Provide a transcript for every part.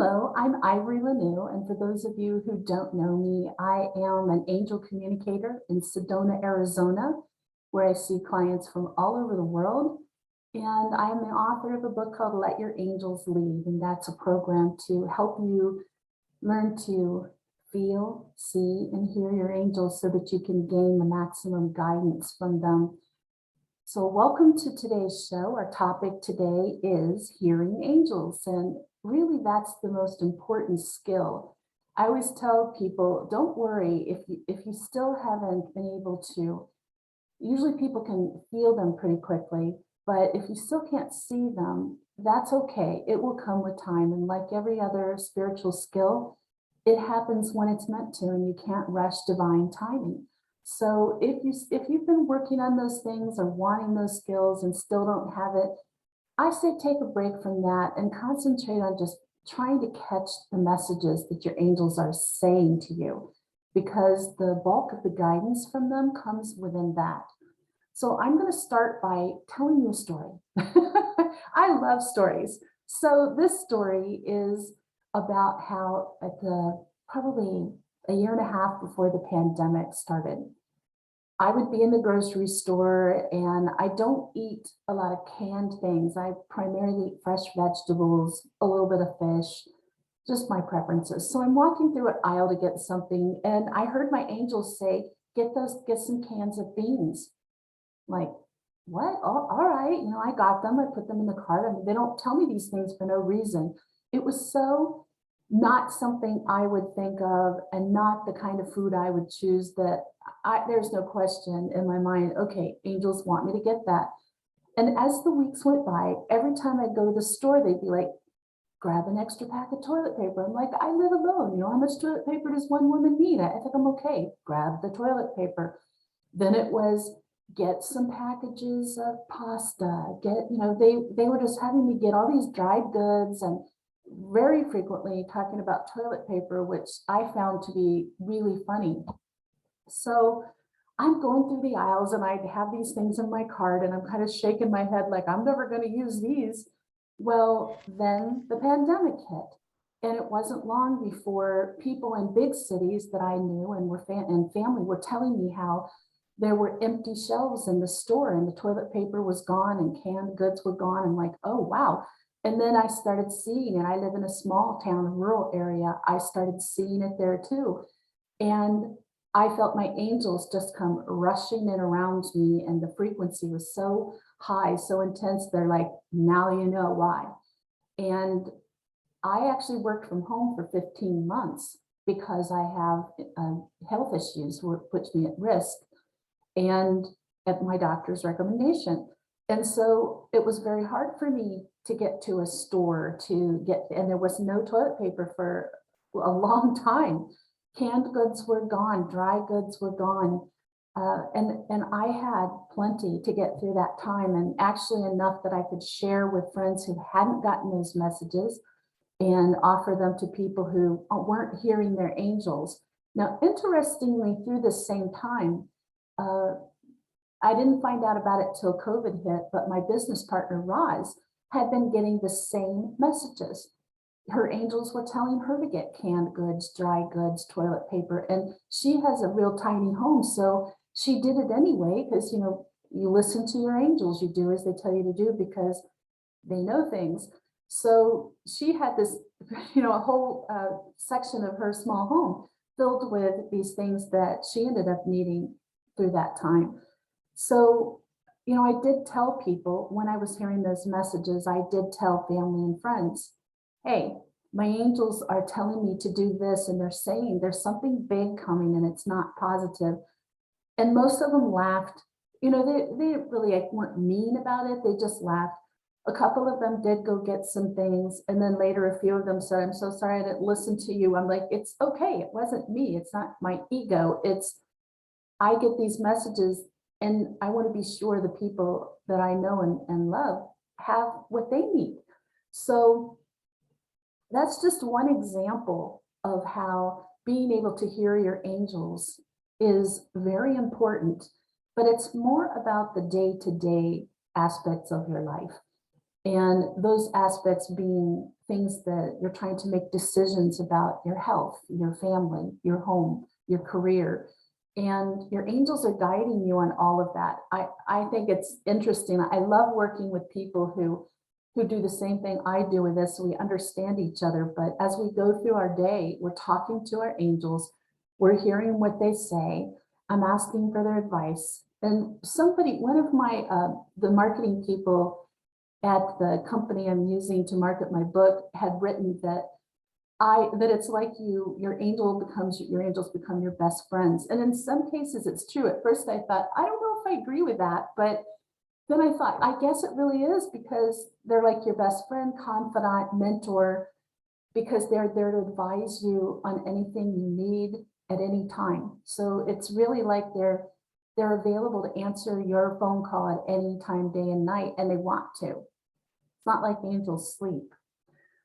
Hello, I'm Ivory LaNoue, and for those of you who don't know me, I am an angel communicator in Sedona, Arizona, where I see clients from all over the world. And I am the author of a book called Let Your Angels Lead, and that's a program to help you learn to feel, see, and hear your angels so that you can gain the maximum guidance from them. So welcome to today's show. Our topic today is hearing angels, and really that's the most important skill. I always tell people, don't worry if you still haven't been able to. Usually people can feel them pretty quickly, but if you still can't see them, that's okay. It will come with time, and like every other spiritual skill, it happens when it's meant to, and you can't rush divine timing. So if you've been working on those things or wanting those skills and still don't have it, I say take a break from that and concentrate on just trying to catch the messages that your angels are saying to you, because the bulk of the guidance from them comes within that. So I'm going to start by telling you a story. I love stories. So this story is about how at the probably a year and a half before the pandemic started, I would be in the grocery store, and I don't eat a lot of canned things. I primarily eat fresh vegetables, a little bit of fish, just my preferences. So I'm walking through an aisle to get something, and I heard my angels say, get some cans of beans. Like, what? Oh, all right. I got them. I put them in the cart. I mean, they don't tell me these things for no reason. It was so not something I would think of, and not the kind of food I would choose, that there's no question in my mind, okay, angels want me to get that. And as the weeks went by, every time I'd go to the store, they'd be like, grab an extra pack of toilet paper. I'm like, I live alone. How much toilet paper does one woman need? I think I'm okay. Grab the toilet paper. Then it was, get some packages of pasta, they were just having me get all these dried goods, and very frequently talking about toilet paper, which I found to be really funny. So I'm going through the aisles, and I have these things in my cart, and I'm kind of shaking my head like I'm never going to use these. Well, then the pandemic hit, and it wasn't long before people in big cities that I knew and family were telling me how there were empty shelves in the store, and the toilet paper was gone and canned goods were gone. I'm like, oh, wow. And then I started seeing, and I live in a small town, rural area, I started seeing it there too. And I felt my angels just come rushing in around me, and the frequency was so high, so intense. They're like, now you know why. And I actually worked from home for 15 months because I have health issues which puts me at risk, and at my doctor's recommendation. And so it was very hard for me to get to a store and there was no toilet paper for a long time. Canned goods were gone, dry goods were gone. And I had plenty to get through that time, and actually enough that I could share with friends who hadn't gotten those messages and offer them to people who weren't hearing their angels. Now, interestingly, through this same time, I didn't find out about it till COVID hit, but my business partner, Roz, had been getting the same messages. Her angels were telling her to get canned goods, dry goods, toilet paper, and she has a real tiny home, so she did it anyway, because, you listen to your angels, you do as they tell you to do because they know things. So she had this, a whole section of her small home filled with these things that she ended up needing through that time. So, I did tell people when I was hearing those messages, I did tell family and friends, hey, my angels are telling me to do this, and they're saying there's something big coming and it's not positive. And most of them laughed. They really weren't mean about it. They just laughed. A couple of them did go get some things. And then later, a few of them said, I'm so sorry I didn't listen to you. I'm like, it's okay. It wasn't me. It's not my ego. I get these messages, and I want to be sure the people that I know and love have what they need. So that's just one example of how being able to hear your angels is very important, but it's more about the day-to-day aspects of your life. And those aspects being things that you're trying to make decisions about your health, your family, your home, your career. And your angels are guiding you on all of that. I think it's interesting. I love working with people who do the same thing I do with this. So we understand each other. But as we go through our day, we're talking to our angels. We're hearing what they say. I'm asking for their advice. And one of my, the marketing people at the company I'm using to market my book had written that it's like your angels become your best friends. And in some cases it's true. At first I thought, I don't know if I agree with that, but then I thought, I guess it really is, because they're like your best friend, confidant, mentor, because they're there to advise you on anything you need at any time. So it's really like they're available to answer your phone call at any time, day and night, and they want to. It's not like angels sleep.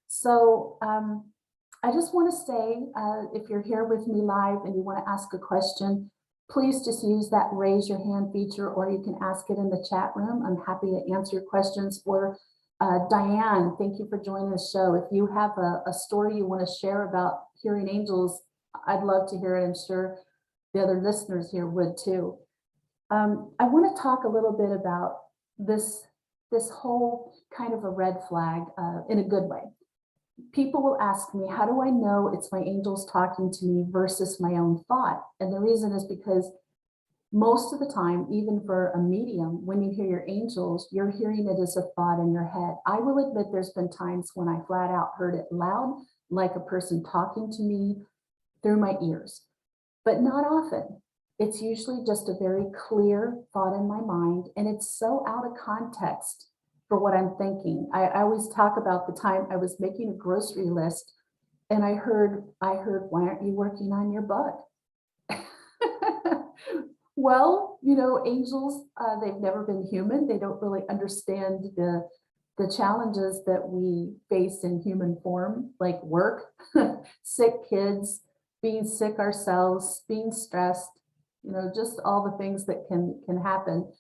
So I just want to say, if you're here with me live and you want to ask a question, please just use that raise your hand feature, or you can ask it in the chat room. I'm happy to answer your questions. Or Diane, thank you for joining the show. If you have a story you want to share about hearing angels, I'd love to hear it. I'm sure the other listeners here would too. I want to talk a little bit about this whole kind of a red flag in a good way. People will ask me, how do I know it's my angels talking to me versus my own thought? And the reason is because most of the time, even for a medium, when you hear your angels, you're hearing it as a thought in your head. I will admit there's been times when I flat out heard it loud, like a person talking to me through my ears, but not often. It's usually just a very clear thought in my mind, and it's so out of context for what I'm thinking. I always talk about the time I was making a grocery list and I heard, why aren't you working on your book? Well, angels, they've never been human. They don't really understand the challenges that we face in human form, like work, sick kids, being sick ourselves, being stressed, just all the things that can happen.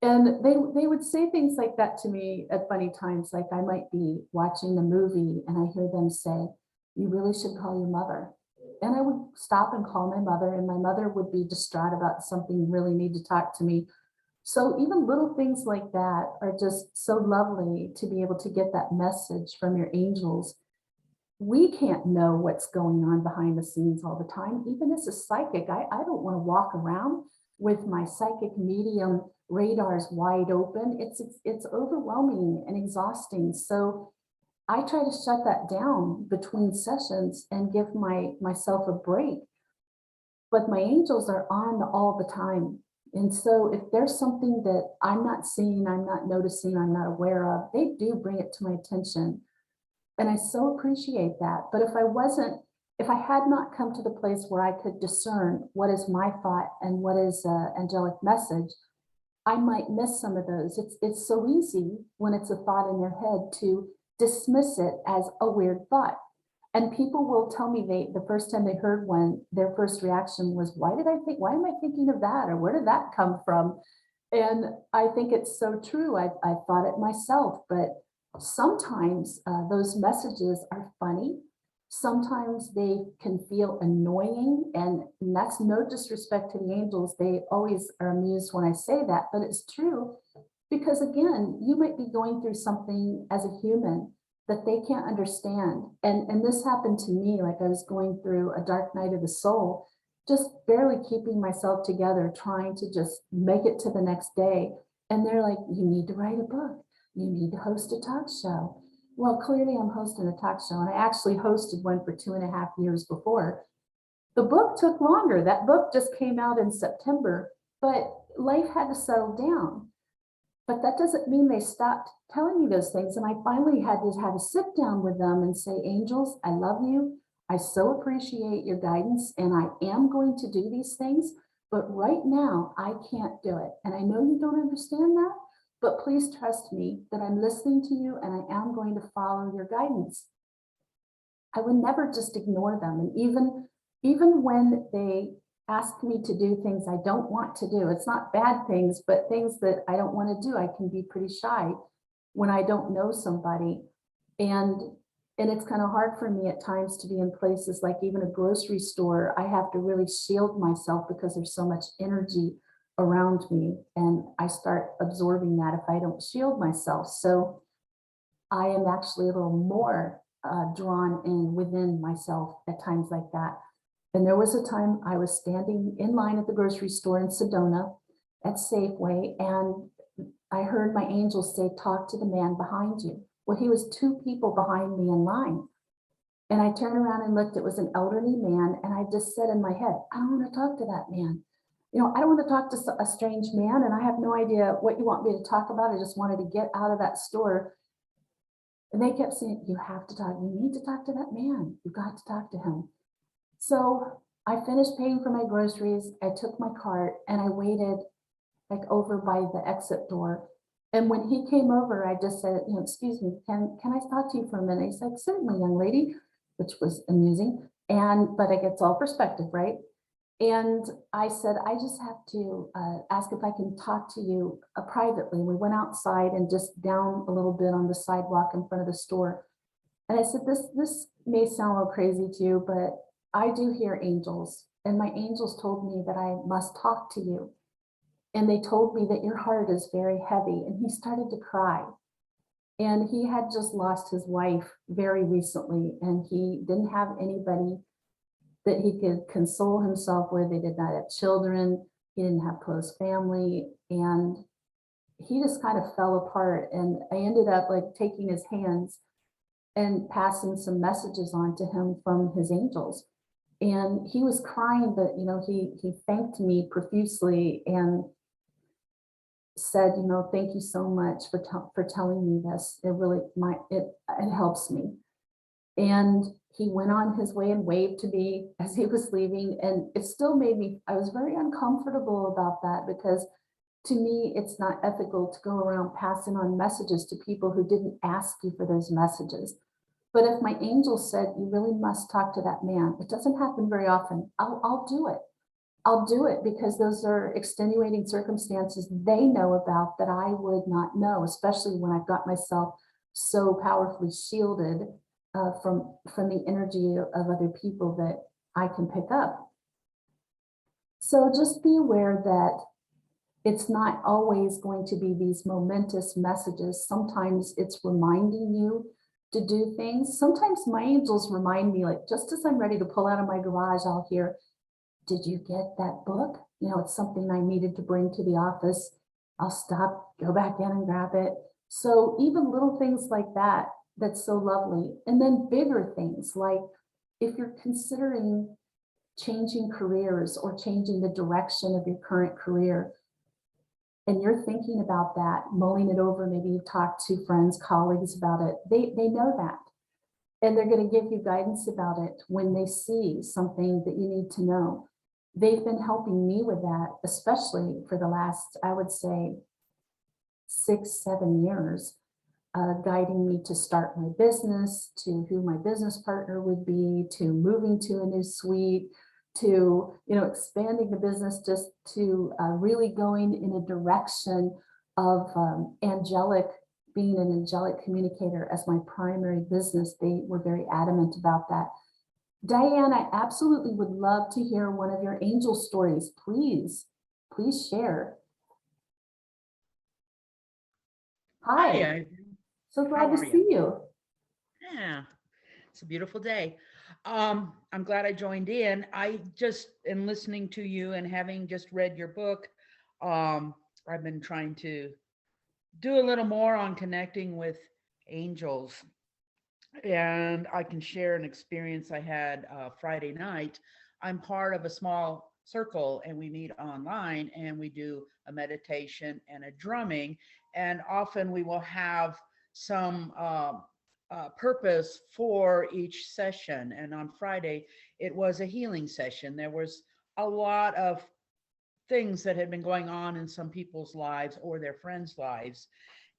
And they would say things like that to me at funny times. Like I might be watching the movie and I hear them say, you really should call your mother. And I would stop and call my mother, and my mother would be distraught about something, really need to talk to me. So even little things like that are just so lovely to be able to get that message from your angels. We can't know what's going on behind the scenes all the time. Even as a psychic, I don't want to walk around with my psychic medium radars wide open. It's overwhelming and exhausting. So I try to shut that down between sessions and give myself a break. But my angels are on all the time. And so if there's something that I'm not seeing, I'm not noticing, I'm not aware of, they do bring it to my attention. And I so appreciate that. But if I had not come to the place where I could discern what is my thought and what is an angelic message, I might miss some of those. It's so easy when it's a thought in your head to dismiss it as a weird thought. And people will tell me the first time they heard one, their first reaction was, why am I thinking of that? Or where did that come from? And I think it's so true. I thought it myself, but sometimes those messages are funny. Sometimes they can feel annoying, and that's no disrespect to the angels. They always are amused when I say that, but it's true, because again, you might be going through something as a human that they can't understand. And this happened to me, like I was going through a dark night of the soul, just barely keeping myself together, trying to just make it to the next day. And they're like, you need to write a book. You need to host a talk show. Well, clearly I'm hosting a talk show, and I actually hosted one for 2.5 years before. The book took longer. That book just came out in September, but life had to settle down. But that doesn't mean they stopped telling me those things. And I finally had to sit down with them and say, angels, I love you. I so appreciate your guidance, and I am going to do these things, but right now I can't do it. And I know you don't understand that, but please trust me that I'm listening to you and I am going to follow your guidance. I would never just ignore them. And even when they ask me to do things I don't want to do, it's not bad things, but things that I don't want to do, I can be pretty shy when I don't know somebody. And And it's kind of hard for me at times to be in places like even a grocery store. I have to really shield myself because there's so much energy around me, and I start absorbing that if I don't shield myself. So I am actually a little more drawn in within myself at times like that. And there was a time I was standing in line at the grocery store in Sedona at Safeway, and I heard my angel say, "Talk to the man behind you." Well, he was two people behind me in line. And I turned around and looked, it was an elderly man. And I just said in my head, "I don't want to talk to that man. I don't want to talk to a strange man. And I have no idea what you want me to talk about. I just wanted to get out of that store." And they kept saying, "You have to talk. You need to talk to that man. You got to talk to him." So I finished paying for my groceries. I took my cart and I waited like over by the exit door. And when he came over, I just said, "Excuse me, can I talk to you for a minute?" He said, "Certainly, young lady," which was amusing. But it gets all perspective, right? And I said, "I just have to ask if I can talk to you privately." We went outside and just down a little bit on the sidewalk in front of the store. And I said, this may sound a little crazy to you, but I do hear angels. And my angels told me that I must talk to you. And they told me that your heart is very heavy." And he started to cry. And he had just lost his wife very recently, and he didn't have anybody that he could console himself with. They did not have children. He didn't have close family. And he just kind of fell apart. And I ended up like taking his hands and passing some messages on to him from his angels. And he was crying, but he thanked me profusely and said, "Thank you so much for telling me this. It really it helps me." And he went on his way and waved to me as he was leaving. And it still made me, I was very uncomfortable about that, because to me, it's not ethical to go around passing on messages to people who didn't ask you for those messages. But if my angel said, "You really must talk to that man," it doesn't happen very often. I'll do it. I'll do it because those are extenuating circumstances they know about that I would not know, especially when I've got myself so powerfully shielded from the energy of other people that I can pick up. So just be aware that it's not always going to be these momentous messages. Sometimes it's reminding you to do things. Sometimes my angels remind me, like just as I'm ready to pull out of my garage, I'll hear, "Did you get that book?" It's something I needed to bring to the office. I'll stop, go back in and grab it. So even little things like that, that's so lovely. And then bigger things like if you're considering changing careers or changing the direction of your current career, and you're thinking about that, mulling it over, maybe you've talked to friends, colleagues about it, they know that. And they're going to give you guidance about it when they see something that you need to know. They've been helping me with that, especially for the last, I would say, 6, 7 years, guiding me to start my business, to who my business partner would be, to moving to a new suite, to expanding the business, just to really going in a direction of being an angelic communicator as my primary business. They were very adamant about that. Diane, I absolutely would love to hear one of your angel stories. Please share. Hi, Hi, so how glad to are you? see you. Yeah, it's a beautiful day. I'm glad I joined in. I just am listening to you and having just read your book. I've been trying to do a little more on connecting with angels, and I can share an experience I had Friday night. I'm part of a small circle, and we meet online, and we do a meditation and a drumming, and often we will have some purpose for each session. And on Friday, it was a healing session. There was a lot of things that had been going on in some people's lives or their friends' lives,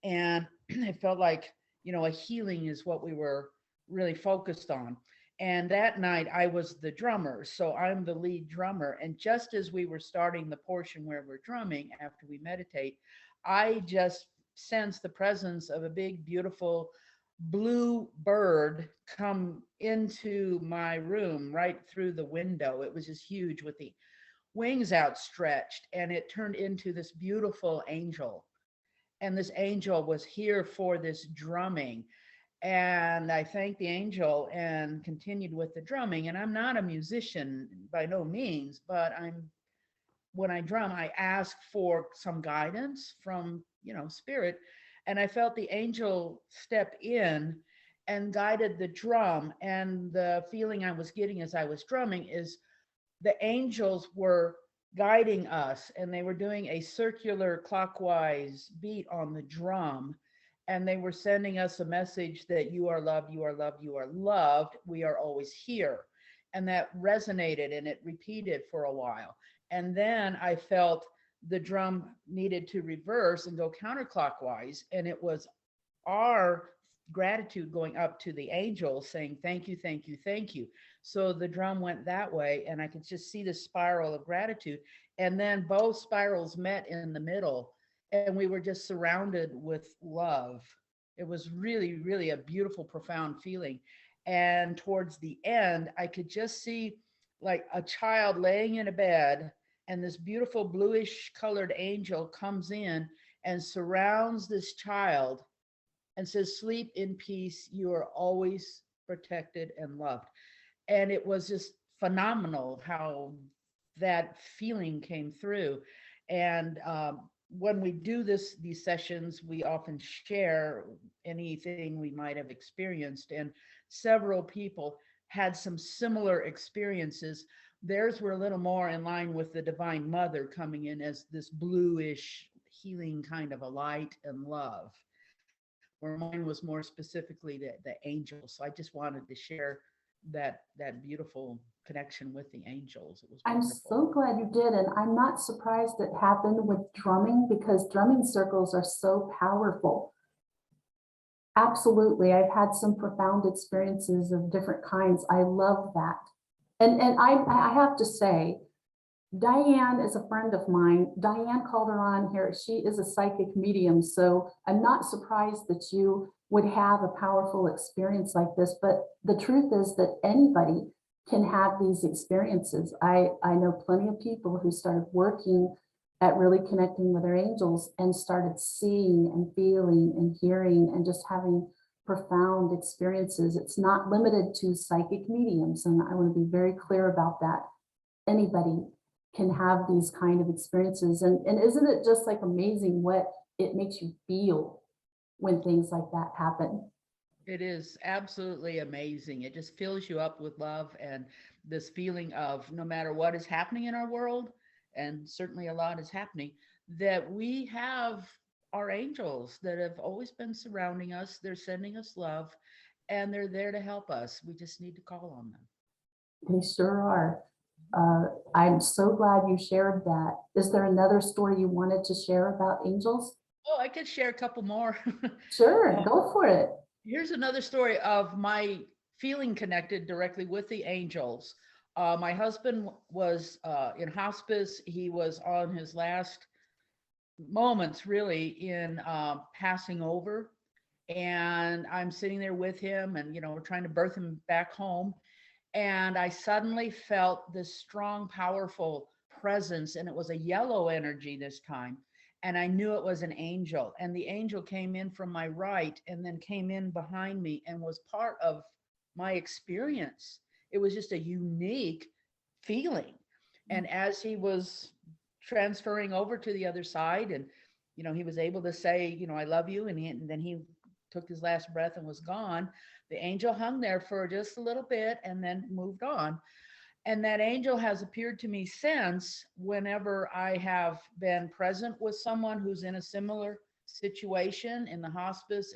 and it felt like a healing is what we were really focused on. And that night I was the drummer, so I'm the lead drummer. And just as we were starting the portion where we're drumming after we meditate, I just sensed the presence of a big beautiful blue bird come into my room right through the window. It was just huge with the wings outstretched, and it turned into this beautiful angel. And this angel was here for this drumming. And I thanked the angel and continued with the drumming. And I'm not a musician by no means, but when I drum, I ask for some guidance from, spirit. And I felt the angel step in and guided the drum. And the feeling I was getting as I was drumming is the angels were guiding us, and they were doing a circular clockwise beat on the drum. And they were sending us a message that you are loved, you are loved, you are loved, we are always here. And that resonated, and it repeated for a while. And then I felt the drum needed to reverse and go counterclockwise. And it was our gratitude going up to the angels saying, thank you, thank you, thank you. So the drum went that way, and I could just see the spiral of gratitude. And then both spirals met in the middle, and we were just surrounded with love. It was really, really a beautiful, profound feeling. And towards the end, I could just see like a child laying in a bed, and this beautiful bluish colored angel comes in and surrounds this child and says, sleep in peace. You are always protected and loved. And it was just phenomenal how that feeling came through. And when we do these sessions, we often share anything we might have experienced. And several people had some similar experiences. Theirs were a little more in line with the Divine Mother coming in as this bluish healing kind of a light and love, where mine was more specifically the angels. So I just wanted to share that beautiful connection with the angels. It was I'm wonderful. so glad you did. And I'm not surprised it happened with drumming, because drumming circles are so powerful. Absolutely. I've had some profound experiences of different kinds. I love that. And I have to say, Diane is a friend of mine. Diane called her on here. She is a psychic medium. So I'm not surprised that you would have a powerful experience like this. But the truth is that anybody can have these experiences. I know plenty of people who started working at really connecting with their angels and started seeing and feeling and hearing and just having profound experiences. It's not limited to psychic mediums. And I want to be very clear about that. Anybody can have these kind of experiences. And isn't it just like amazing what it makes you feel when things like that happen? It is absolutely amazing. It just fills you up with love and this feeling of no matter what is happening in our world, and certainly a lot is happening, that we have our angels that have always been surrounding us. They're sending us love, and they're there to help us. We just need to call on them. They sure are. I'm so glad you shared that. Is there another story you wanted to share about angels? Oh, I could share a couple more. Sure, Uh, go for it. Here's another story of my feeling connected directly with the angels. My husband was in hospice. He was on his last moments, really, in passing over. And I'm sitting there with him, and, we're trying to birth him back home. And I suddenly felt this strong, powerful presence, and it was a yellow energy this time. And I knew it was an angel. And the angel came in from my right and then came in behind me and was part of my experience. It was just a unique feeling. And as he was transferring over to the other side, and he was able to say, I love you, and then he took his last breath and was gone. The angel hung there for just a little bit and then moved on. And that angel has appeared to me since, whenever I have been present with someone who's in a similar situation in the hospice.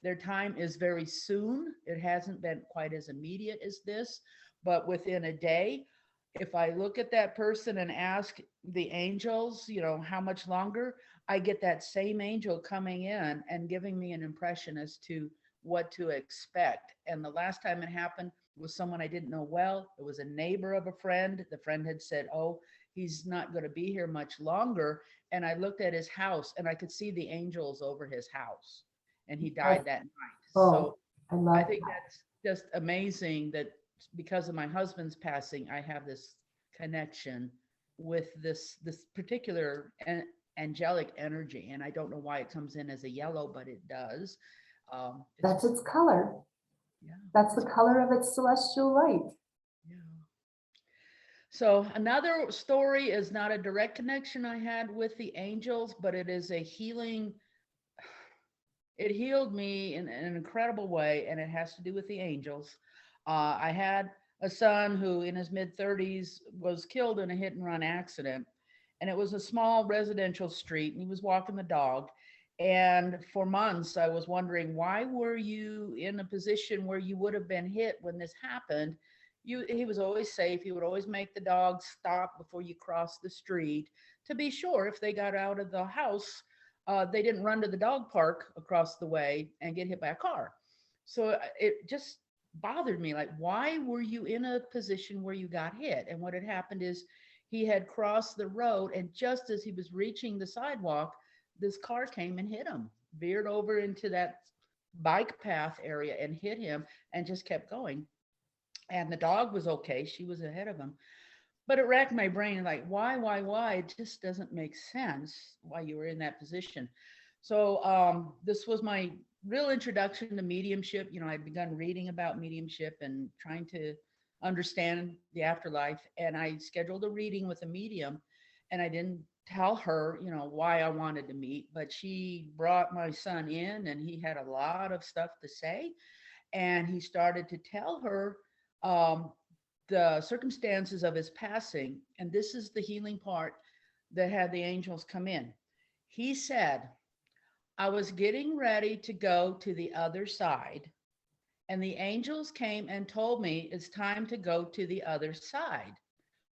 Their time is very soon. It hasn't been quite as immediate as this, but within a day, if I look at that person and ask the angels, how much longer, I get that same angel coming in and giving me an impression as to what to expect. And the last time it happened was someone I didn't know well. It was a neighbor of a friend. The friend had said, oh, he's not going to be here much longer. And I looked at his house and I could see the angels over his house. And he died that night. Oh, I I love think that. that's just amazing that because of my husband's passing, I have this connection with this particular angelic energy, and I don't know why it comes in as a yellow, but it does. It's That's just, its color. yeah, That's the it's, color of its celestial light. yeah. So another story is not a direct connection I had with the angels, but it is a healing. It healed me in an incredible way, and it has to do with the angels. I had a son who, in his mid 30s, was killed in a hit and run accident, and it was a small residential street, and he was walking the dog. And for months, I was wondering, why were you in a position where you would have been hit when this happened? He was always safe. He would always make the dog stop before you cross the street to be sure if they got out of the house they didn't run to the dog park across the way and get hit by a car. So it just bothered me. Like, why were you in a position where you got hit? And what had happened is he had crossed the road, and just as he was reaching the sidewalk, this car came and hit him, veered over into that bike path area and hit him and just kept going. And the dog was okay. She was ahead of him. But it racked my brain like, why? It just doesn't make sense why you were in that position. So this was my real introduction to mediumship. You know, I'd begun reading about mediumship and trying to understand the afterlife. And I scheduled a reading with a medium, and I didn't tell her, you know, why I wanted to meet, but she brought my son in, and he had a lot of stuff to say. And he started to tell her um, the circumstances of his passing. And this is the healing part that had the angels come in. He said, I was getting ready to go to the other side, and the angels came and told me it's time to go to the other side.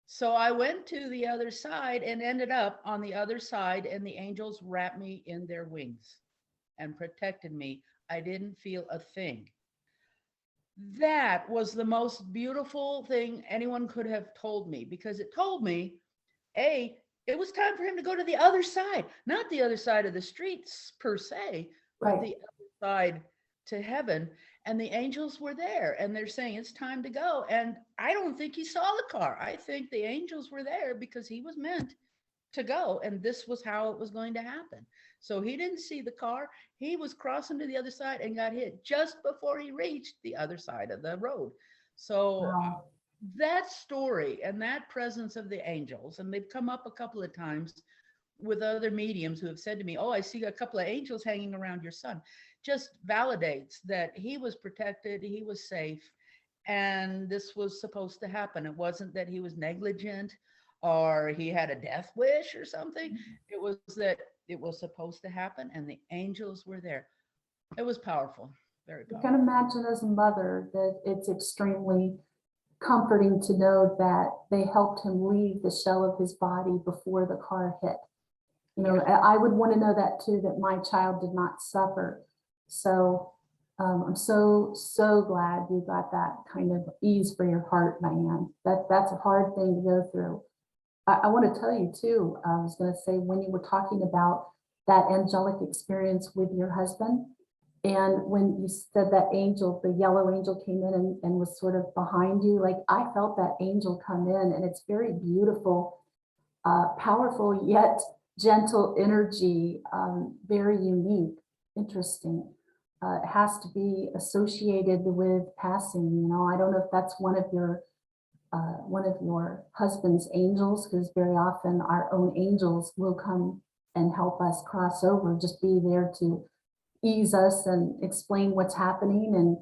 So I went to the other side and ended up on the other side, and the angels wrapped me in their wings and protected me. I didn't feel a thing. That was the most beautiful thing anyone could have told me, because it told me, A, it was time for him to go to the other side, not the other side of the streets per se, but Right. the other side to heaven. And the angels were there, and they're saying it's time to go. And I don't think he saw the car. I think the angels were there because he was meant to go, and this was how it was going to happen. So he didn't see the car. He was crossing to the other side and got hit just before he reached the other side of the road. So Wow. that story and that presence of the angels, and they've come up a couple of times with other mediums who have said to me, oh, I see a couple of angels hanging around your son, just validates that he was protected, he was safe, and this was supposed to happen. It wasn't that he was negligent or he had a death wish or something. It was that it was supposed to happen, and the angels were there. It was powerful, very You can powerful. imagine as a mother that it's extremely comforting to know that they helped him leave the shell of his body before the car hit. You know, Yeah. I would want to know that too, that my child did not suffer. So I'm so glad you got that kind of ease for your heart, Diane. That's a hard thing to go through. I want to tell you too, I was going to say, when you were talking about that angelic experience with your husband, and when you said that angel, the yellow angel came in and was sort of behind you, like I felt that angel come in, and it's very beautiful, powerful yet gentle energy, very unique, interesting. It has to be associated with passing. You know, I don't know if that's one of your husband's angels, because very often our own angels will come and help us cross over, just be there to ease us and explain what's happening and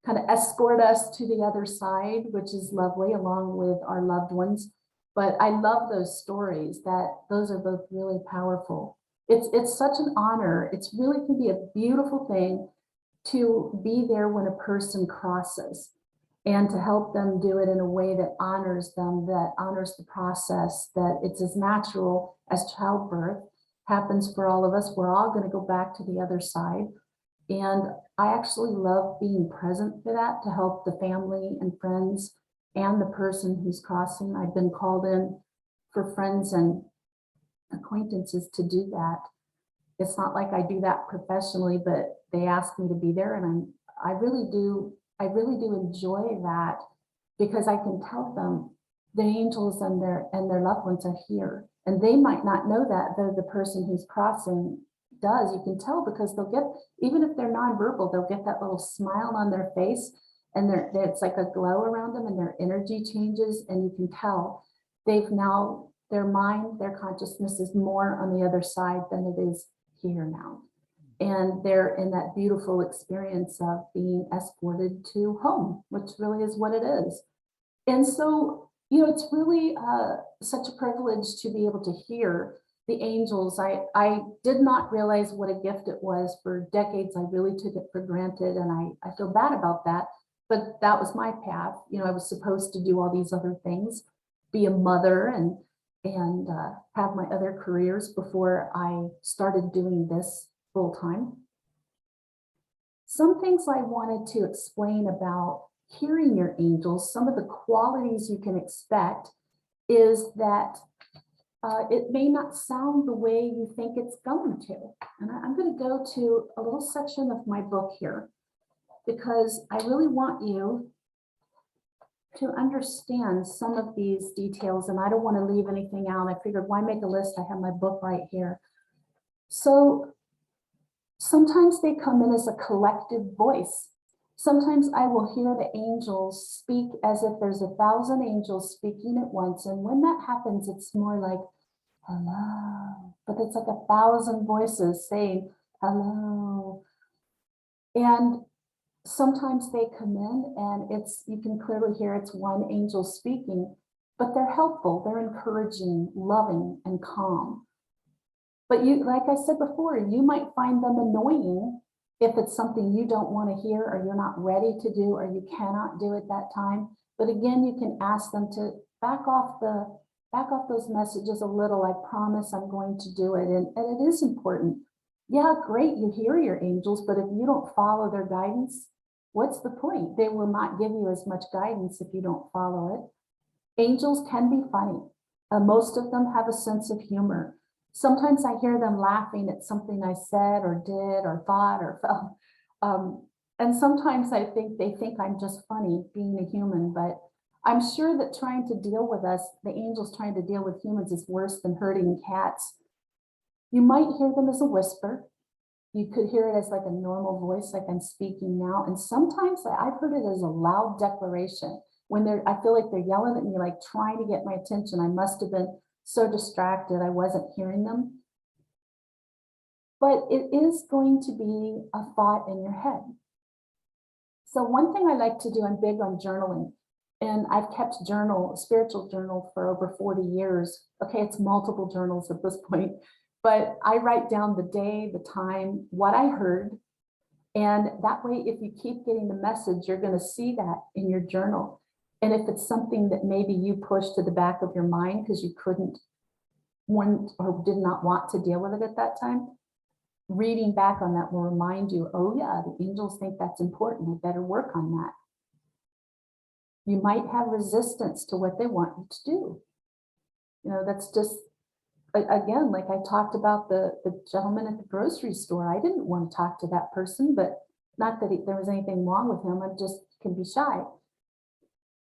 kind of escort us to the other side, which is lovely, along with our loved ones. But I love those stories. Those are both really powerful. It's such an honor. It's really can be a beautiful thing to be there when a person crosses, and to help them do it in a way that honors them, that honors the process, that it's as natural as childbirth happens for all of us. We're all going to go back to the other side. And I actually love being present for that, to help the family and friends and the person who's crossing. I've been called in for friends and acquaintances to do that. It's not like I do that professionally, but they ask me to be there, and I really do enjoy that, because I can tell them the angels and their loved ones are here. And they might not know that, though the person who's crossing does. You can tell, because they'll get, even if they're nonverbal, they'll get that little smile on their face, and it's like a glow around them, and their energy changes, and you can tell they've now, their mind, their consciousness is more on the other side than it is here now. And they're in that beautiful experience of being escorted to home, which really is what it is. And so, it's really such a privilege to be able to hear the angels. I did not realize what a gift it was for decades. I really took it for granted, and I feel bad about that. But that was my path. I was supposed to do all these other things, be a mother and have my other careers before I started doing this full time. Some things I wanted to explain about hearing your angels, some of the qualities you can expect is that it may not sound the way you think it's going to. And I'm going to go to a little section of my book here, because I really want you to understand some of these details, and I don't want to leave anything out. I figured, why make a list? I have my book right here. So sometimes they come in as a collective voice. Sometimes I will hear the angels speak as if there's 1,000 angels speaking at once. And when that happens, it's more like, hello, but it's like 1,000 voices saying, hello. And sometimes they come in and you can clearly hear it's one angel speaking, but they're helpful, they're encouraging, loving, and calm. But like I said before, you might find them annoying if it's something you don't want to hear, or you're not ready to do, or you cannot do at that time. But again, you can ask them to back off those messages a little. I promise I'm going to do it. And it is important. Yeah, great, you hear your angels, but if you don't follow their guidance, what's the point? They will not give you as much guidance if you don't follow it. Angels can be funny. Most of them have a sense of humor. Sometimes I hear them laughing at something I said or did or thought or felt. And sometimes they think I'm just funny being a human, but I'm sure that trying to deal with us, the angels trying to deal with humans, is worse than herding cats. You might hear them as a whisper. You could hear it as like a normal voice, like I'm speaking now. And sometimes I've heard it as a loud declaration when I feel like they're yelling at me, like trying to get my attention. I must have been so distracted I wasn't hearing them. But it is going to be a thought in your head. So one thing I like to do, I'm big on journaling, and I've kept a spiritual journal for over 40 years. Okay, it's multiple journals at this point, but I write down the day, the time, what I heard. And that way, if you keep getting the message, you're going to see that in your journal. And if it's something that maybe you pushed to the back of your mind because you couldn't want or did not want to deal with it at that time, reading back on that will remind you, oh yeah, the angels think that's important. I better work on that. You might have resistance to what they want you to do. That's just, again, like I talked about the gentleman at the grocery store. I didn't want to talk to that person, but not that there was anything wrong with him. I just can be shy.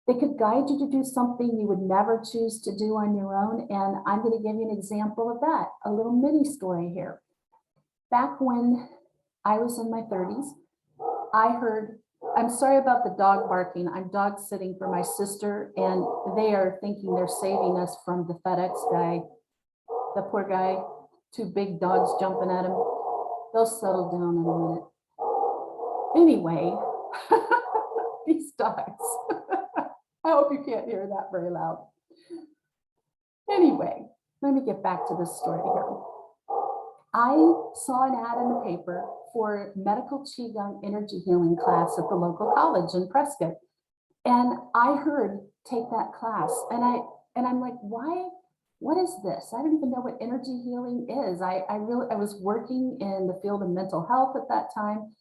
They could guide you to do something you would never choose to do on your own. And I'm going to give you an example of that, a little mini story here. Back when I was in my 30s, I'm sorry about the dog barking. I'm dog sitting for my sister, and they are thinking they're saving us from the FedEx guy. The poor guy, 2 big dogs jumping at him. They'll settle down in a minute. Anyway, these dogs. I hope you can't hear that very loud. Anyway, let me get back to this story here. I saw an ad in the paper for medical Qigong energy healing class at the local college in Prescott. And I heard take that class, and I'm like, why? What is this? I don't even know what energy healing is. I was working in the field of mental health at that time.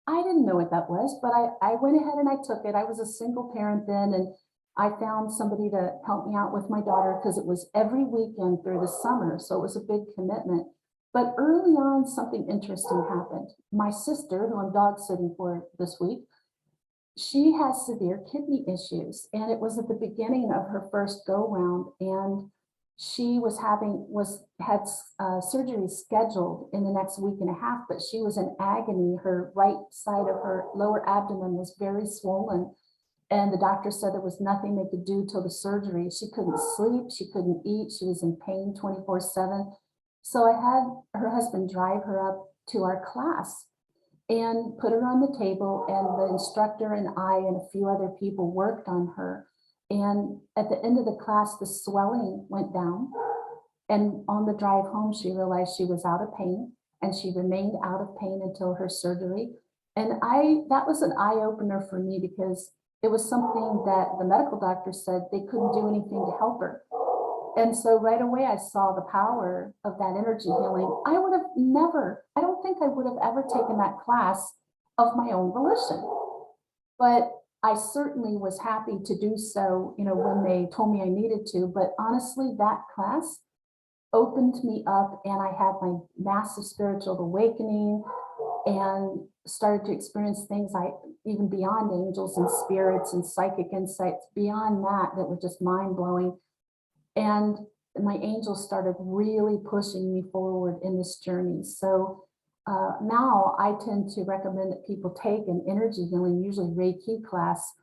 I didn't know what that was, but I went ahead and I took it. I was a single parent then, and I found somebody to help me out with my daughter because it was every weekend through the summer. So it was a big commitment. But early on, something interesting happened. My sister, who I'm dog sitting for this week, she has severe kidney issues, and it was at the beginning of her first go round, and she had surgery scheduled in the next week and a half, but she was in agony. Her right side of her lower abdomen was very swollen, and the doctor said there was nothing they could do till the surgery. She couldn't sleep, she couldn't eat, she was in pain 24/7. So I had her husband drive her up to our class and put her on the table, and the instructor and I and a few other people worked on her. And at the end of the class, the swelling went down. And on the drive home, she realized she was out of pain, and she remained out of pain until her surgery. And that was an eye opener for me, because it was something that the medical doctor said they couldn't do anything to help her. And so right away, I saw the power of that energy healing. I don't think I would have ever taken that class of my own volition, but I certainly was happy to do so, when they told me I needed to. But honestly, that class opened me up, and I had my massive spiritual awakening and started to experience things even beyond angels and spirits and psychic insights beyond that were just mind blowing. And my angels started really pushing me forward in this journey. So now I tend to recommend that people take an energy healing, usually Reiki class,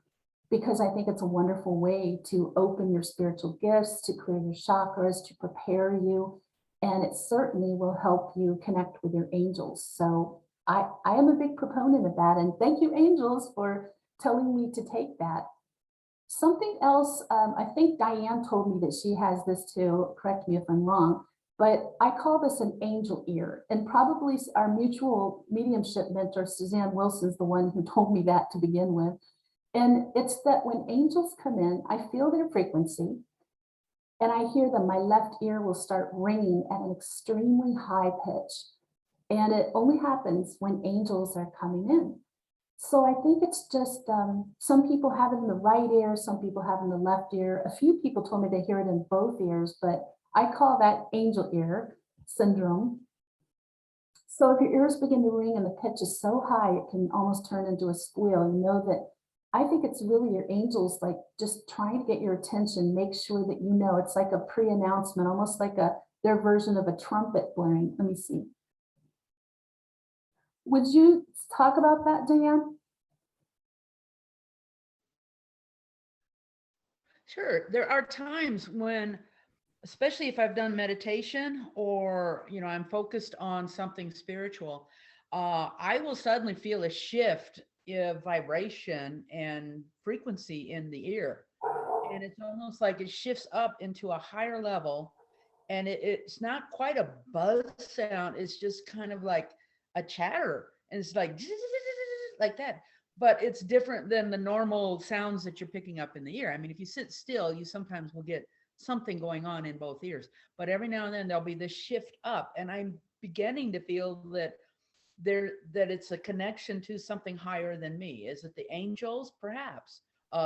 because I think it's a wonderful way to open your spiritual gifts, to clear your chakras, to prepare you. And it certainly will help you connect with your angels. So I am a big proponent of that. And thank you, angels, for telling me to take that. Something else, I think Diane told me that she has this too, correct me if I'm wrong, but I call this an angel ear. And probably our mutual mediumship mentor, Suzanne Wilson's the one who told me that to begin with. And it's that when angels come in, I feel their frequency and I hear them. My left ear will start ringing at an extremely high pitch. And it only happens when angels are coming in. So I think it's just, some people have it in the right ear, some people have it in the left ear. A few people told me they hear it in both ears, but I call that angel ear syndrome. So if your ears begin to ring and the pitch is so high, it can almost turn into a squeal. You know that I think it's really your angels, like just trying to get your attention, make sure that it's like a pre-announcement, almost like their version of a trumpet blaring. Let me see. Would you talk about that, Diane? Sure. There are times when, especially if I've done meditation or, I'm focused on something spiritual, I will suddenly feel a shift of vibration and frequency in the ear. And it's almost like it shifts up into a higher level. And it's not quite a buzz sound. It's just kind of like a chatter. And it's like, like that. But it's different than the normal sounds that you're picking up in the ear. I mean, if you sit still, you sometimes will get something going on in both ears. But every now and then there'll be this shift up. And I'm beginning to feel that it's a connection to something higher than me. Is it the angels? Perhaps.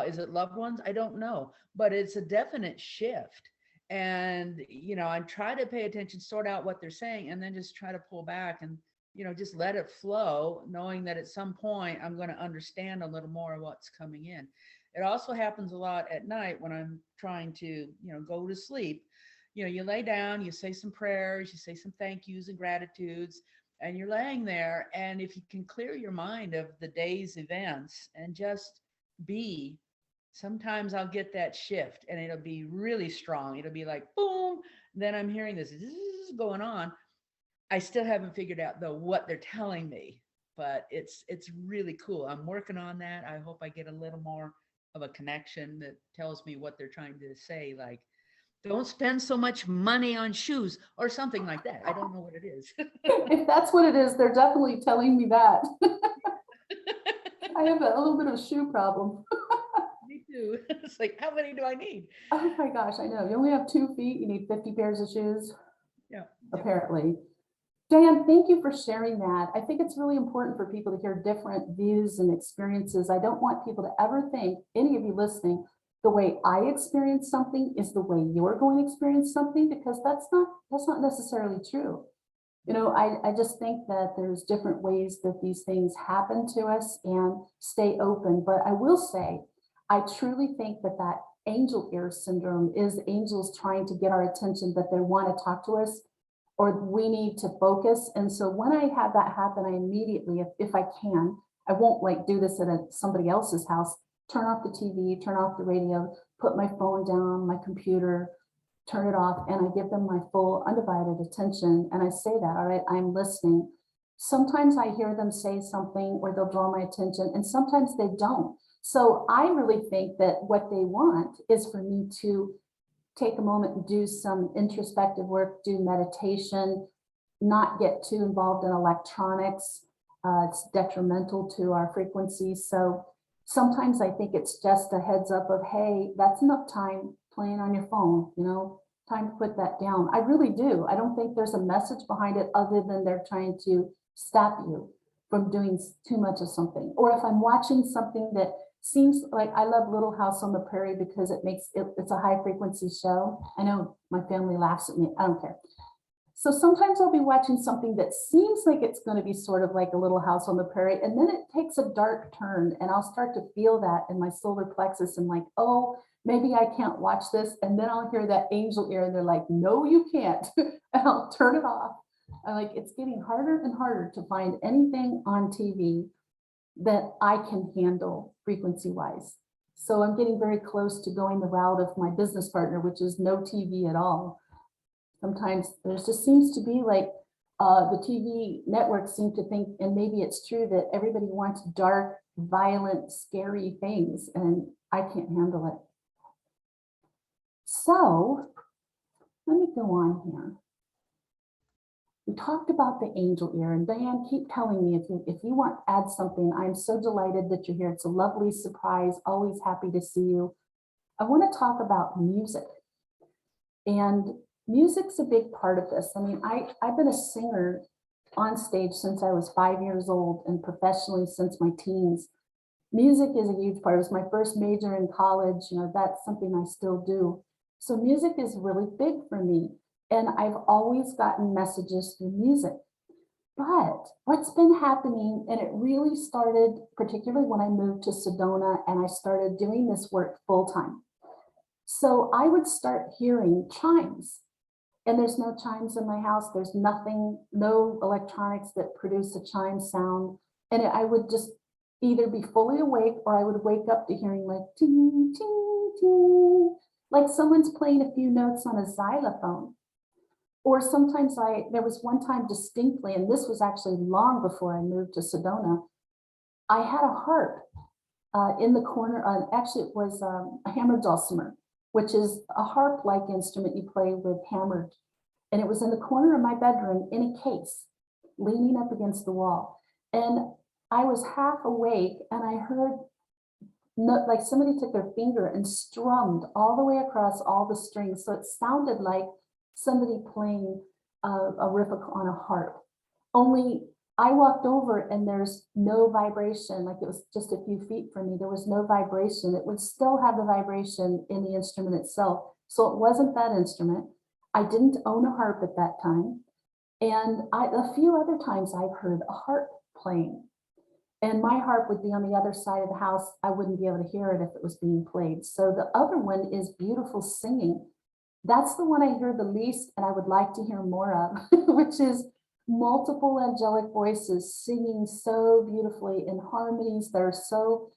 Is it loved ones? I don't know. But it's a definite shift. And, I try to pay attention, sort out what they're saying, and then just try to pull back and, just let it flow, knowing that at some point I'm going to understand a little more of what's coming in. It also happens a lot at night when I'm trying to, go to sleep. You lay down, you say some prayers, you say some thank yous and gratitudes, and you're laying there. And if you can clear your mind of the day's events and just be, sometimes I'll get that shift and it'll be really strong. It'll be like, boom. Then I'm hearing this going on. I still haven't figured out though what they're telling me, but it's really cool. I'm working on that. I hope I get a little more of a connection that tells me what they're trying to say, like, don't spend so much money on shoes or something like that. I don't know what it is. If that's what it is, they're definitely telling me that. I have a little bit of a shoe problem. Me too. It's like, how many do I need? Oh my gosh, I know. You only have 2 feet, you need 50 pairs of shoes. Yeah. Apparently. Dan, thank you for sharing that. I think it's really important for people to hear different views and experiences. I don't want people to ever think, any of you listening, the way I experience something is the way you're going to experience something, because that's not necessarily true. I just think that there's different ways that these things happen to us, and stay open. But I will say, I truly think that that angel ear syndrome is angels trying to get our attention, that they want to talk to us, or we need to focus. And so when I have that happen, I immediately, if I can, I won't like do this at somebody else's house, turn off the TV, turn off the radio, put my phone down, my computer, turn it off, and I give them my full undivided attention. And I say that, all right, I'm listening. Sometimes I hear them say something or they'll draw my attention, and sometimes they don't. So I really think that what they want is for me to take a moment and do some introspective work, do meditation, not get too involved in electronics. It's detrimental to our frequency. So sometimes I think it's just a heads up of, hey, that's enough time playing on your phone, time to put that down. I really do. I don't think there's a message behind it other than they're trying to stop you from doing too much of something. Or if I'm watching something that seems like, I love Little House on the Prairie because it's a high frequency show. I know my family laughs at me. I don't care. So sometimes I'll be watching something that seems like it's going to be sort of like a Little House on the Prairie, and then it takes a dark turn, and I'll start to feel that in my solar plexus, and like, oh, maybe I can't watch this. And then I'll hear that angel ear, and they're like, no, you can't. And I'll turn it off. And like, it's getting harder and harder to find anything on TV that I can handle frequency wise. So I'm getting very close to going the route of my business partner, which is no TV at all. Sometimes there just seems to be like the TV networks seem to think, and maybe it's true, that everybody wants dark, violent, scary things, and I can't handle it. So let me go on here. We talked about the angel ear, and Diane, keep telling me if you want to add something. I'm so delighted that you're here. It's a lovely surprise. Always happy to see you. I want to talk about music, and music's a big part of this. I mean, I've been a singer on stage since I was 5 years old, and professionally since my teens. Music is a huge part. It was my first major in college. That's something I still do. So music is really big for me. And I've always gotten messages through music. But what's been happening, and it really started particularly when I moved to Sedona and I started doing this work full time. So I would start hearing chimes, and there's no chimes in my house. There's nothing, no electronics that produce a chime sound. And I would just either be fully awake, or I would wake up to hearing like ting, ting, ting, like someone's playing a few notes on a xylophone. Or sometimes there was one time distinctly, and this was actually long before I moved to Sedona, I had a harp in the corner. Actually, it was a hammered dulcimer, which is a harp-like instrument you play with hammered. And it was in the corner of my bedroom in a case, leaning up against the wall. And I was half awake, and I heard like somebody took their finger and strummed all the way across all the strings. So it sounded like somebody playing a riff on a harp. Only I walked over and there's no vibration, like it was just a few feet from me. There was no vibration. It would still have the vibration in the instrument itself. So it wasn't that instrument. I didn't own a harp at that time. And a few other times I've heard a harp playing. And my harp would be on the other side of the house. I wouldn't be able to hear it if it was being played. So the other one is beautiful singing. That's the one I hear the least, and I would like to hear more of, which is multiple angelic voices singing so beautifully in harmonies that are so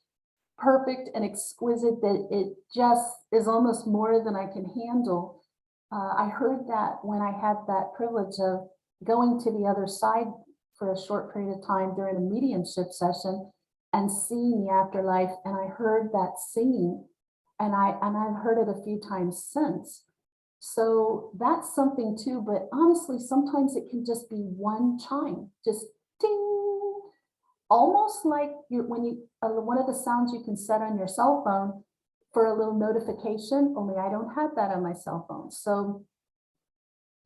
perfect and exquisite that it just is almost more than I can handle. I heard that when I had that privilege of going to the other side for a short period of time during a mediumship session and seeing the afterlife, and I heard that singing, and I've heard it a few times since. So that's something too, but honestly, sometimes it can just be one chime, just ding, almost like when you one of the sounds you can set on your cell phone for a little notification, only I don't have that on my cell phone. So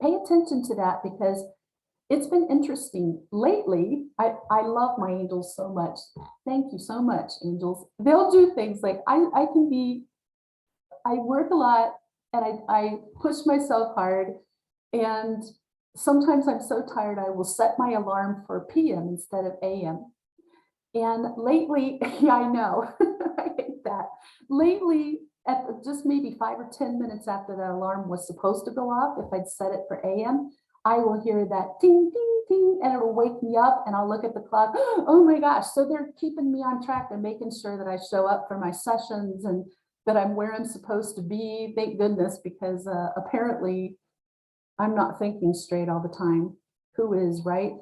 pay attention to that, because it's been interesting lately. I love my angels so much. Thank you so much, angels. They'll do things like I work a lot, and I push myself hard, and sometimes I'm so tired, I will set my alarm for PM instead of AM. And lately, yeah, I know, I hate that. Lately, just maybe 5 or 10 minutes after that alarm was supposed to go off, if I'd set it for AM, I will hear that ding, ding, ding, and it'll wake me up and I'll look at the clock. Oh my gosh. So they're keeping me on track and making sure that I show up for my sessions and that I'm where I'm supposed to be. Thank goodness, because apparently I'm not thinking straight all the time. Who is, right?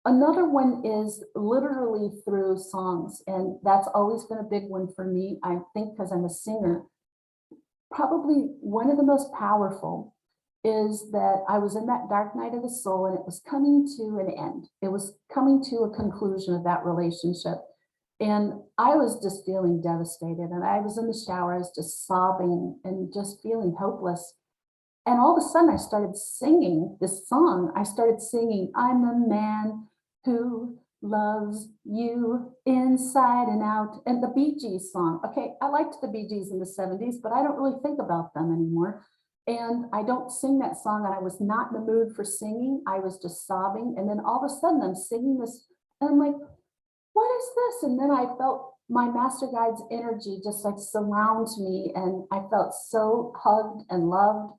Another one is literally through songs, and that's always been a big one for me. I think because I'm a singer, probably one of the most powerful is that I was in that dark night of the soul and it was coming to an end. It was coming to a conclusion of that relationship. And I was just feeling devastated. And I was in the shower, I was just sobbing and just feeling hopeless. And all of a sudden I started singing this song. I started singing, I'm a man who loves you inside and out. And the Bee Gees song. Okay, I liked the Bee Gees in the 70s, but I don't really think about them anymore. And I don't sing that song. And I was not in the mood for singing. I was just sobbing. And then all of a sudden I'm singing this and I'm like, what is this? And then I felt my master guide's energy just like surround me. And I felt so hugged and loved.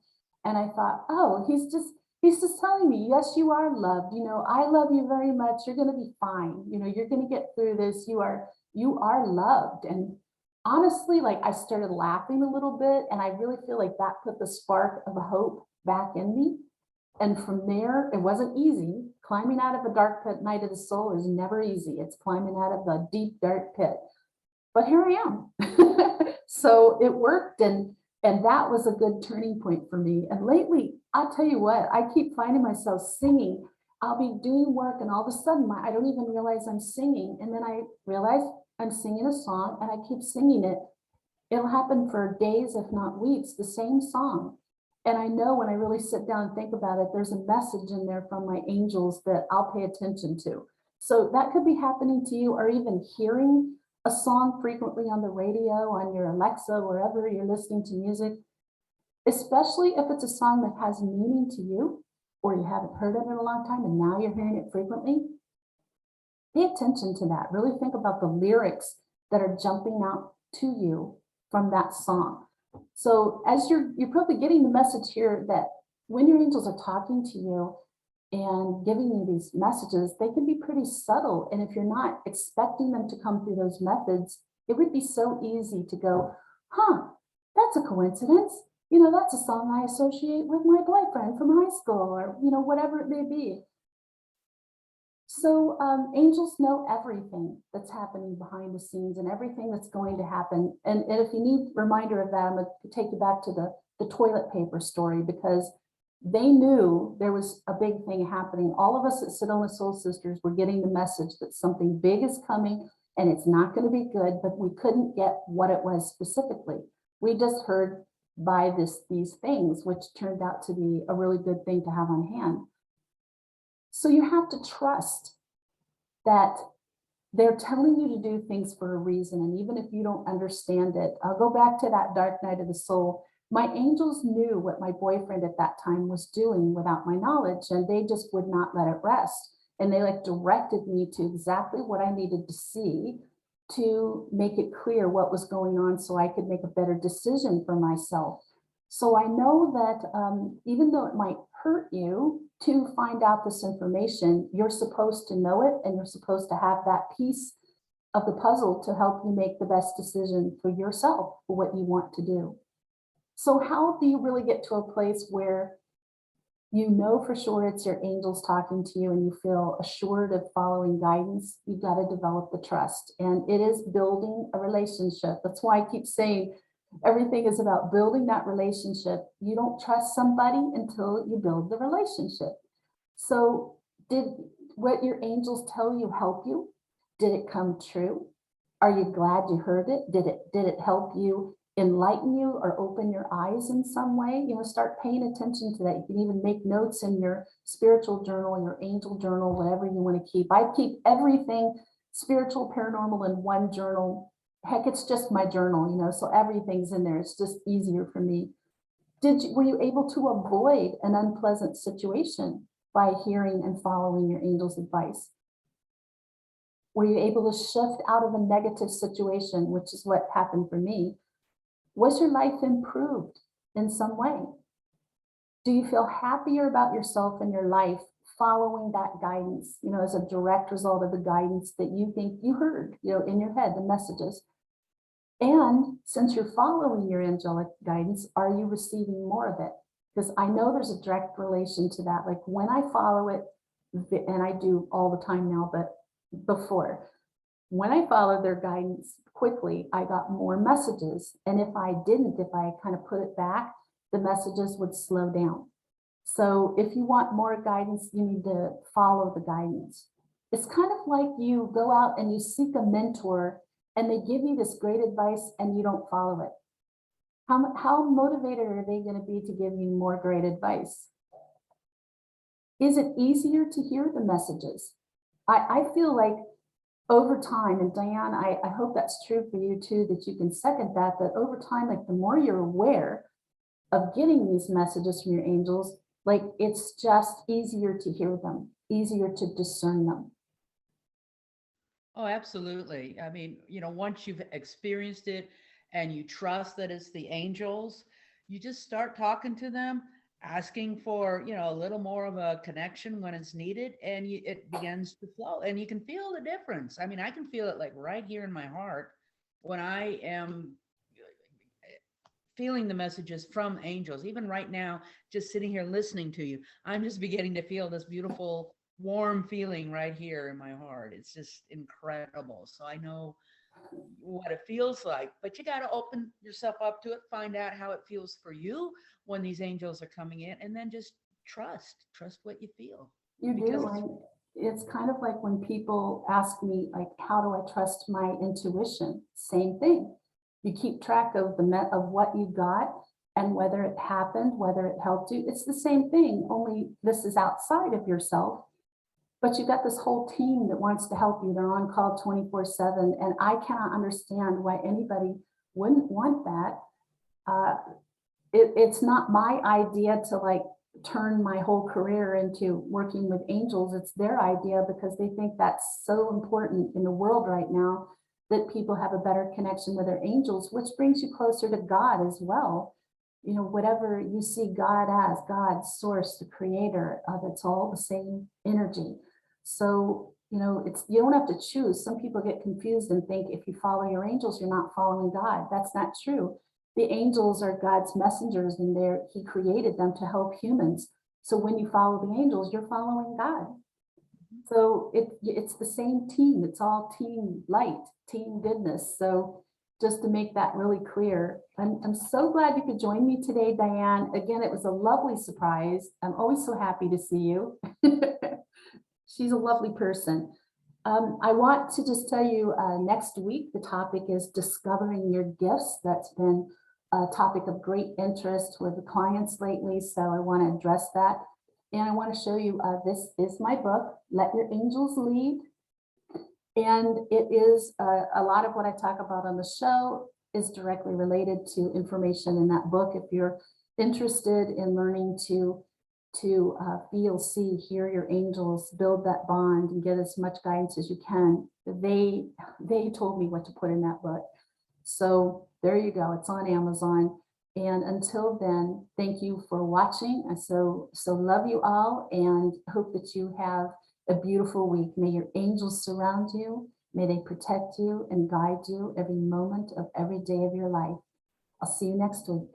And I thought, oh, he's just telling me, yes, you are loved. You know, I love you very much. You're going to be fine. You know, you're going to get through this. You are loved. And honestly, like I started laughing a little bit. And I really feel like that put the spark of hope back in me. And from there, it wasn't easy. Climbing out of a dark pit night of the soul is never easy. It's climbing out of a deep, dark pit. But here I am. So it worked. And that was a good turning point for me. And lately, I'll tell you what, I keep finding myself singing. I'll be doing work and all of a sudden I don't even realize I'm singing. And then I realize I'm singing a song and I keep singing it. It'll happen for days, if not weeks, the same song. And I know when I really sit down and think about it, there's a message in there from my angels that I'll pay attention to. So that could be happening to you, or even hearing a song frequently on the radio, on your Alexa, wherever you're listening to music, especially if it's a song that has meaning to you, or you haven't heard it in a long time and now you're hearing it frequently. Pay attention to that. Really think about the lyrics that are jumping out to you from that song. So as you're probably getting the message here that when your angels are talking to you and giving you these messages, they can be pretty subtle. And if you're not expecting them to come through those methods, it would be so easy to go, huh, that's a coincidence. You know, that's a song I associate with my boyfriend from high school, or, you know, whatever it may be. So angels know everything that's happening behind the scenes and everything that's going to happen. And if you need a reminder of that, I'm going to take you back to the toilet paper story, because they knew there was a big thing happening. All of us at Sedona Soul Sisters were getting the message that something big is coming and it's not going to be good, but we couldn't get what it was specifically. We just heard by these things, which turned out to be a really good thing to have on hand. So you have to trust that they're telling you to do things for a reason. And even if you don't understand it, I'll go back to that dark night of the soul. My angels knew what my boyfriend at that time was doing without my knowledge, and they just would not let it rest. And they like directed me to exactly what I needed to see to make it clear what was going on so I could make a better decision for myself. So I know that even though it might hurt you to find out this information, you're supposed to know it, and you're supposed to have that piece of the puzzle to help you make the best decision for yourself for what you want to do. So how do you really get to a place where you know for sure it's your angels talking to you and you feel assured of following guidance? You've got to develop the trust, and it is building a relationship. That's why I keep saying everything is about building that relationship. You don't trust somebody until you build the relationship. So did what your angels tell you help you? Did it come true? Are you glad you heard it? Did it help you, enlighten you, or open your eyes in some way? You know, start paying attention to that. You can even make notes in your spiritual journal, your angel journal, whatever you want to keep. I keep everything spiritual, paranormal in one journal. Heck, it's just my journal, you know, so everything's in there. It's just easier for me. Were you able to avoid an unpleasant situation? by hearing and following your angel's advice? Were you able to shift out of a negative situation, which is what happened for me? Was your life improved in some way? Do you feel happier about yourself and your life following that guidance, as a direct result of the guidance that you think you heard, in your head, the messages? And since you're following your angelic guidance, are you receiving more of it? Because I know there's a direct relation to that. Like when I follow it, and I do all the time now, but before, when I followed their guidance quickly, I got more messages. And if I didn't, if I kind of put it back, the messages would slow down. So if you want more guidance, you need to follow the guidance. It's kind of like you go out and you seek a mentor and they give you this great advice and you don't follow it. How motivated are they going to be to give you more great advice? Is it easier to hear the messages? I feel like over time, and Diane, I hope that's true for you too, that you can second that over time, like the more you're aware of getting these messages from your angels, like it's just easier to hear them, easier to discern them. Oh, absolutely. I mean, once you've experienced it and you trust that it's the angels, you just start talking to them, asking for, a little more of a connection when it's needed, and it begins to flow and you can feel the difference. I mean, I can feel it like right here in my heart when I am feeling the messages from angels. Even right now, just sitting here listening to you, I'm just beginning to feel this beautiful warm feeling right here in my heart. It's just incredible. So I know what it feels like, but you got to open yourself up to it, find out how it feels for you when these angels are coming in, and then just trust what you feel. You Because do. And it's kind of like when people ask me, like, how do I trust my intuition? Same thing. You keep track of of what you got and whether it happened, whether it helped you. It's the same thing, only this is outside of yourself. But you've got this whole team that wants to help you. They're on call 24/7. And I cannot understand why anybody wouldn't want that. It's not my idea to like turn my whole career into working with angels. It's their idea because they think that's so important in the world right now, that people have a better connection with their angels, which brings you closer to God as well. Whatever you see God as, God, source, the creator, that's all the same energy. So, you don't have to choose. Some people get confused and think if you follow your angels, you're not following God. That's not true. The angels are God's messengers, and he created them to help humans. So when you follow the angels, you're following God. So it's the same team. It's all team light, team goodness. So just to make that really clear, I'm so glad you could join me today, Diane. Again, it was a lovely surprise. I'm always so happy to see you. She's a lovely person. I want to just tell you, next week, the topic is discovering your gifts. That's been a topic of great interest with the clients lately, so I want to address that. And I want to show you, this is my book, Let Your Angels Lead. And it is a lot of what I talk about on the show is directly related to information in that book. If you're interested in learning to feel, see, hear your angels, build that bond, and get as much guidance as you can, they told me what to put in that book. So there you go. It's on Amazon. And until then, thank you for watching. I so love you all and hope that you have a beautiful week. May your angels surround you. May they protect you and guide you every moment of every day of your life. I'll see you next week.